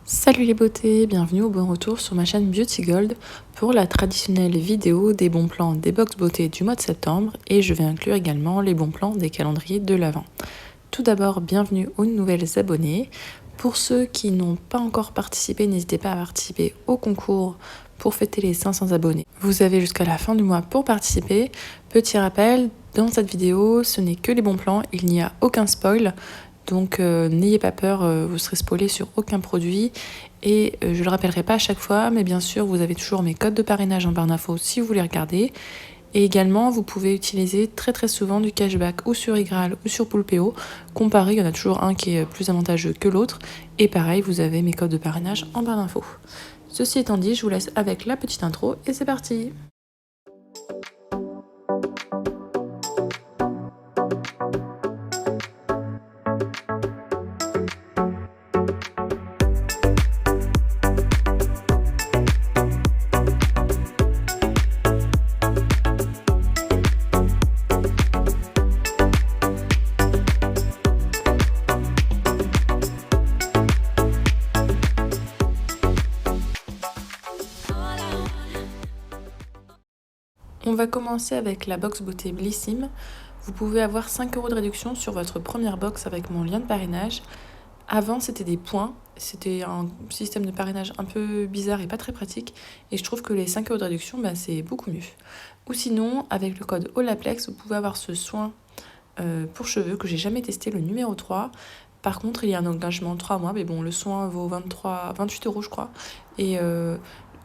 Salut les beautés, bienvenue au bon retour sur ma chaîne Beauty Gold pour la traditionnelle vidéo des bons plans des box beauté du mois de septembre et je vais inclure également les bons plans des calendriers de l'Avent. Tout d'abord, bienvenue aux nouvelles abonnés. Pour ceux qui n'ont pas encore participé, n'hésitez pas à participer au concours pour fêter les 500 abonnés. Vous avez jusqu'à la fin du mois pour participer. Petit rappel, dans cette vidéo, ce n'est que les bons plans, il n'y a aucun spoil. Donc n'ayez pas peur, vous serez spoilé sur aucun produit. Et je le rappellerai pas à chaque fois, mais bien sûr, vous avez toujours mes codes de parrainage en barre d'infos si vous voulez regarder. Et également, vous pouvez utiliser très souvent du cashback ou sur Igral ou sur Poulpeo. Comparé, il y en a toujours un qui est plus avantageux que l'autre. Et pareil, vous avez mes codes de parrainage en barre d'infos. Ceci étant dit, je vous laisse avec la petite intro et c'est parti! On va commencer avec la box beauté Blissim. Vous pouvez avoir 5 € de réduction sur votre première box avec mon lien de parrainage. Avant, c'était des points. C'était un système de parrainage un peu bizarre et pas très pratique. Et je trouve que les 5 € de réduction, c'est beaucoup mieux. Ou sinon, avec le code Olaplex, vous pouvez avoir ce soin pour cheveux que j'ai jamais testé, le numéro 3. Par contre, il y a un engagement de 3 mois. Mais bon, le soin vaut 28 € je crois. Et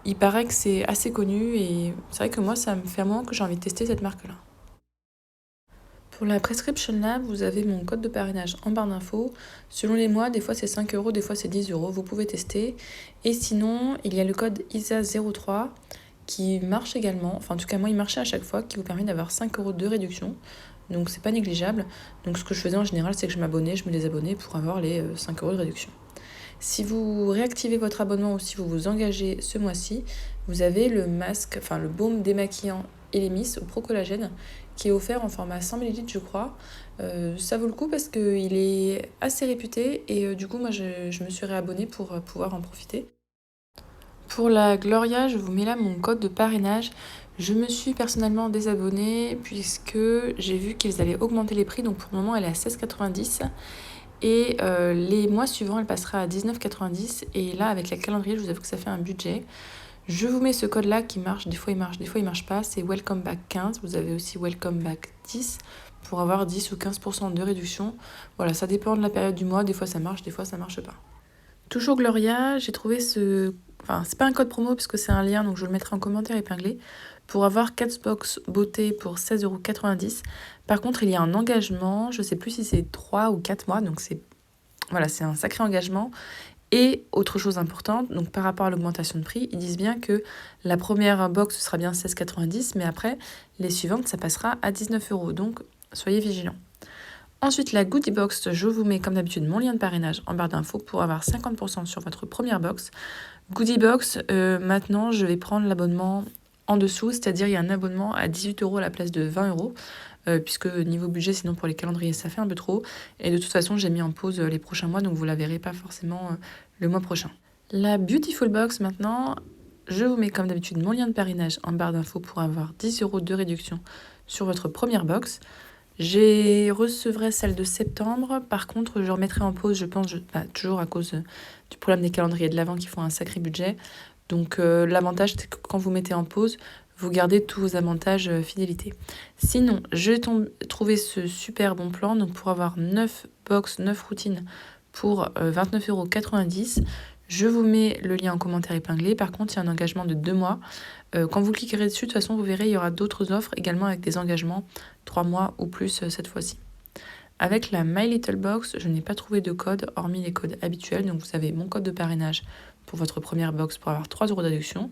il paraît que c'est assez connu et c'est vrai que moi, ça me fait un moment que j'ai envie de tester cette marque-là. Pour la Prescription Lab, vous avez mon code de parrainage en barre d'infos. Selon les mois, des fois c'est 5 €, des fois c'est 10 €. Vous pouvez tester. Et sinon, il y a le code ISA03 qui marche également. Enfin, en tout cas, moi, il marchait à chaque fois, qui vous permet d'avoir 5 € de réduction. Donc, c'est pas négligeable. Donc, ce que je faisais en général, c'est que je m'abonnais, je me désabonnais pour avoir les 5 € de réduction. Si vous réactivez votre abonnement ou si vous vous engagez ce mois-ci, vous avez le masque, enfin le baume démaquillant Elemis au Pro-Collagène qui est offert en format 100 ml je crois. Ça vaut le coup parce qu'il est assez réputé et du coup moi je me suis réabonnée pour pouvoir en profiter. Pour la Gloria, je vous mets là mon code de parrainage. Je me suis personnellement désabonnée puisque j'ai vu qu'ils allaient augmenter les prix, donc pour le moment elle est à 16,90 €. Et les mois suivants, elle passera à 19,90 €. Et là, avec la calendrier, je vous avoue que ça fait un budget. Je vous mets ce code-là qui marche. Des fois, il marche pas. C'est Welcome Back 15. Vous avez aussi Welcome Back 10 pour avoir 10 ou 15% de réduction. Voilà, ça dépend de la période du mois. Des fois, ça marche, des fois, ça marche pas. Toujours Gloria, j'ai trouvé ce... Enfin, c'est pas un code promo parce que c'est un lien, donc je le mettrai en commentaire épinglé. Pour avoir 4 box beauté pour 16,90 €. Par contre, il y a un engagement, je sais plus si c'est 3 ou 4 mois, donc c'est un sacré engagement. Et autre chose importante, donc par rapport à l'augmentation de prix, ils disent bien que la première box ce sera bien 16,90 €, mais après, les suivantes, ça passera à 19 €. Donc, soyez vigilants. Ensuite, la Goodie Box, je vous mets comme d'habitude mon lien de parrainage en barre d'infos pour avoir 50% sur votre première box. Goodie Box, maintenant, je vais prendre l'abonnement en dessous, c'est-à-dire il y a un abonnement à 18 € à la place de 20 €, puisque niveau budget, sinon pour les calendriers, ça fait un peu trop. Et de toute façon, j'ai mis en pause les prochains mois, donc vous la verrez pas forcément le mois prochain. La Beautiful Box, maintenant, je vous mets comme d'habitude mon lien de parrainage en barre d'infos pour avoir 10 € de réduction sur votre première box. Je recevrai celle de septembre. Par contre, je remettrai en pause, je pense, toujours à cause du problème des calendriers de l'Avent qui font un sacré budget. Donc l'avantage, c'est que quand vous mettez en pause, vous gardez tous vos avantages fidélité. Sinon, j'ai trouvé ce super bon plan. Donc pour avoir 9 box, 9 routines pour 29,90 €. Je vous mets le lien en commentaire épinglé. Par contre, il y a un engagement de 2 mois. Quand vous cliquerez dessus, de toute façon, vous verrez, il y aura d'autres offres également avec des engagements 3 mois ou plus cette fois-ci. Avec la My Little Box, je n'ai pas trouvé de code, hormis les codes habituels. Donc, vous avez mon code de parrainage pour votre première box pour avoir 3 € de réduction.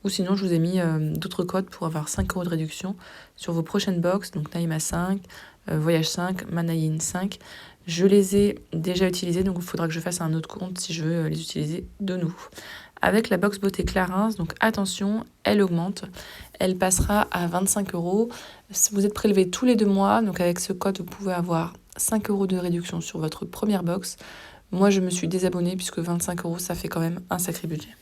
Ou sinon, je vous ai mis d'autres codes pour avoir 5 € de réduction sur vos prochaines box. Donc, Naïma 5, Voyage 5, Manaïn 5. Je les ai déjà utilisés, donc il faudra que je fasse un autre compte si je veux les utiliser de nouveau. Avec la box beauté Clarins, donc attention, elle augmente. Elle passera à 25 €. Vous êtes prélevé tous les 2 mois, donc avec ce code, vous pouvez avoir 5 € de réduction sur votre première box. Moi, je me suis désabonnée puisque 25 € ça fait quand même un sacré budget.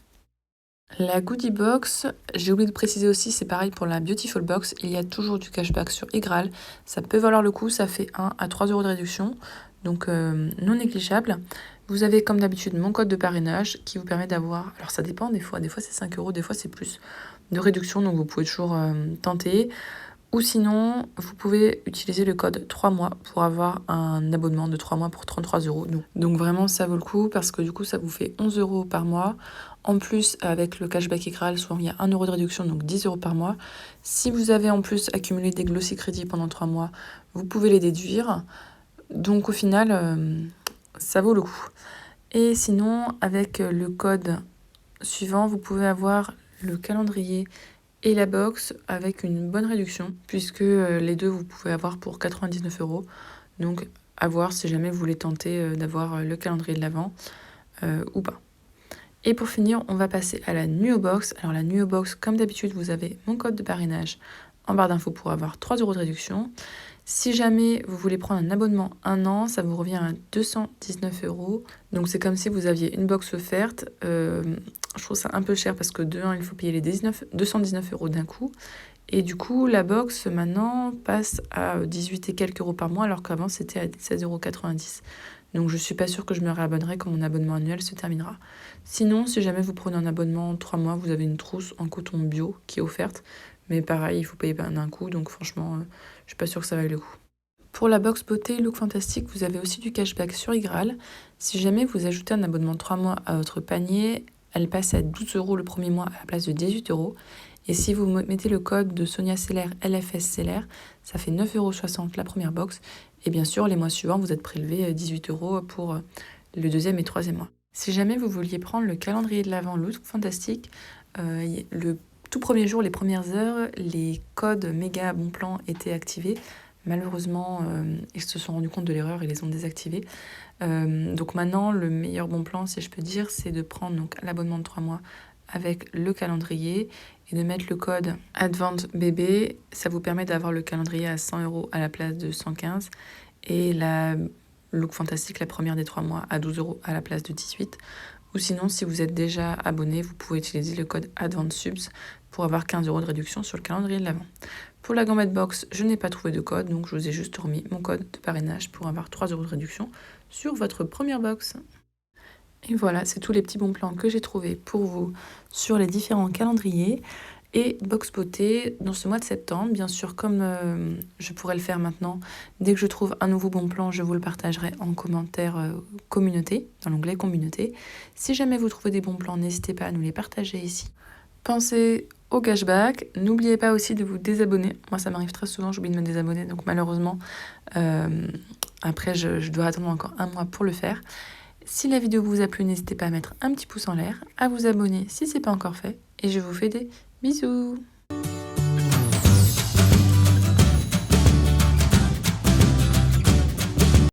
La Goodie Box, j'ai oublié de préciser aussi, c'est pareil pour la Beautiful Box, il y a toujours du cashback sur Igral. Ça peut valoir le coup, ça fait 1 à 3 € de réduction, donc non négligeable. Vous avez comme d'habitude mon code de parrainage qui vous permet d'avoir, alors ça dépend des fois c'est 5 €, des fois c'est plus de réduction, donc vous pouvez toujours tenter. Ou sinon, vous pouvez utiliser le code 3 mois pour avoir un abonnement de 3 mois pour 33 €. Donc vraiment, ça vaut le coup parce que du coup, ça vous fait 11 € par mois. En plus, avec le cashback Igral, souvent il y a 1 € de réduction, donc 10 € par mois. Si vous avez en plus accumulé des Glossy Crédits pendant 3 mois, vous pouvez les déduire. Donc au final, ça vaut le coup. Et sinon, avec le code suivant, vous pouvez avoir le calendrier et la box avec une bonne réduction, puisque les deux vous pouvez avoir pour 99 €. Donc à voir si jamais vous voulez tenter d'avoir le calendrier de l'Avent ou pas. Et pour finir, on va passer à la Nuo Box. Alors la Nuo Box, comme d'habitude, vous avez mon code de parrainage en barre d'infos pour avoir 3 € de réduction. Si jamais vous voulez prendre un abonnement 1 an, ça vous revient à 219 €. Donc c'est comme si vous aviez une box offerte. Je trouve ça un peu cher parce que de 1, il faut payer les 219 € d'un coup. Et du coup, la box maintenant passe à 18 et quelques euros par mois alors qu'avant c'était à 16,90 €. Donc je suis pas sûre que je me réabonnerai quand mon abonnement annuel se terminera. Sinon, si jamais vous prenez un abonnement 3 mois, vous avez une trousse en coton bio qui est offerte. Mais pareil, il faut payer d'un coup, donc franchement, je suis pas sûre que ça vaille le coup. Pour la box beauté Look Fantastique, vous avez aussi du cashback sur Igral. Si jamais vous ajoutez un abonnement 3 mois à votre panier, elle passe à 12 € le premier mois à la place de 18 €. Et si vous mettez le code de Sonia Seller, LFS Seller, ça fait 9,60 € la première box. Et bien sûr, les mois suivants, vous êtes prélevé 18 € pour le deuxième et troisième mois. Si jamais vous vouliez prendre le calendrier de l'Avent Look Fantastique, le tout premier jour, les premières heures, les codes méga bon plan étaient activés. Malheureusement, ils se sont rendus compte de l'erreur et les ont désactivés. Donc maintenant, le meilleur bon plan, si je peux dire, c'est de prendre donc l'abonnement de 3 mois avec le calendrier et de mettre le code ADVENTBB. Ça vous permet d'avoir le calendrier à 100 € à la place de 115 et la Look Fantastique, la première des 3 mois, à 12 € à la place de 18. Ou sinon, si vous êtes déjà abonné, vous pouvez utiliser le code ADVENTSUBS pour avoir 15 € de réduction sur le calendrier de l'Avent. Pour la Gourmet Box, je n'ai pas trouvé de code, donc je vous ai juste remis mon code de parrainage pour avoir 3 € de réduction sur votre première box. Et voilà, c'est tous les petits bons plans que j'ai trouvés pour vous sur les différents calendriers et box beauté dans ce mois de septembre. Bien sûr, comme je pourrais le faire maintenant, dès que je trouve un nouveau bon plan, je vous le partagerai en commentaire communauté, dans l'onglet communauté. Si jamais vous trouvez des bons plans, n'hésitez pas à nous les partager ici. Pensez au cashback. N'oubliez pas aussi de vous désabonner. Moi, ça m'arrive très souvent, j'oublie de me désabonner. Donc malheureusement, après, je dois attendre encore un mois pour le faire. Si la vidéo vous a plu, n'hésitez pas à mettre un petit pouce en l'air, à vous abonner si ce n'est pas encore fait. Et je vous fais des bisous.